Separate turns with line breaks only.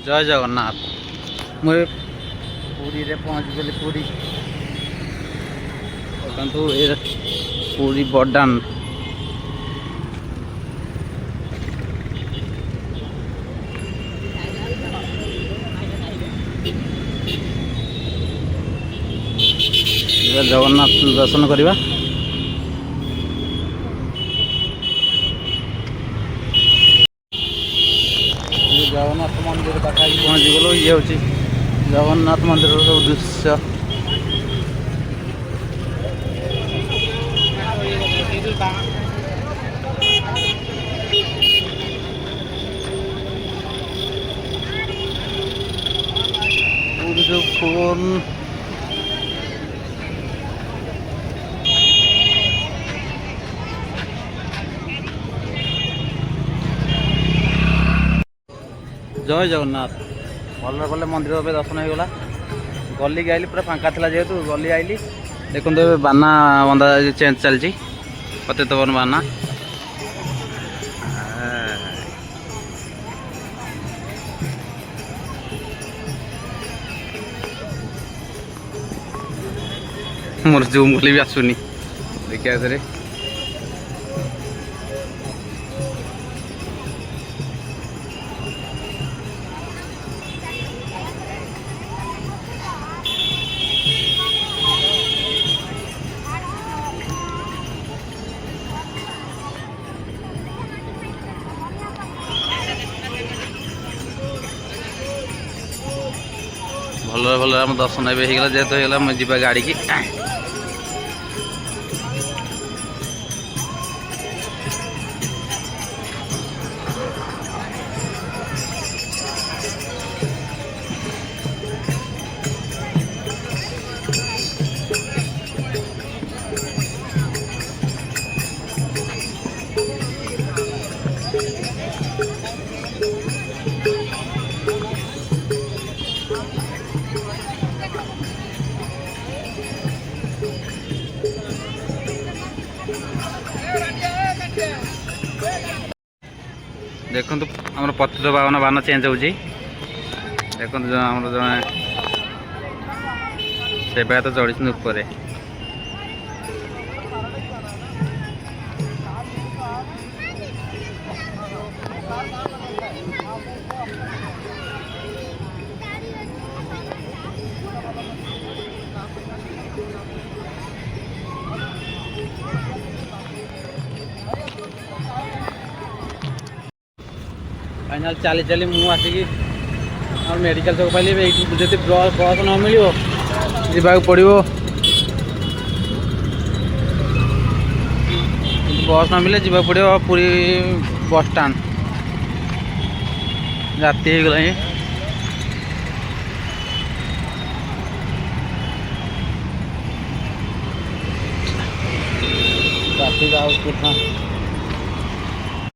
जय जगन्नाथ मुझे पूरी रे पहुँच गली पूरी देखु ये पूरी बरदान जगन्नाथ दर्शन करवा जगन्नाथ मंदिर पाखा पहुँची गलु ये हूँ जगन्नाथ मंदिर सब दृश्य जो फोन जय जगन्नाथ भल भले मंदिर दर्शन हो गला गली आइली पूरा फांका था जेहेतु गली आइली देखो बाना बंदा चेंज चलती पतितवन बाना मोर जूम कले भी आसुनी देखिए भल भल आम दर्शन हो जेहेतु होगा मुझे जा गाड़ी की देखो आम पतित पावन बान चेंज हो देखो आम जड़े सेवायत चढ़ी ऊपर फाइनाल चली चली मुझे आसिक मेडिकल चौक पाइली जब बस न मिल जावाक पड़ो बस न मिले जावाक पड़ो पूरी बस स्टाण राति हो गला ट्राफिक आउट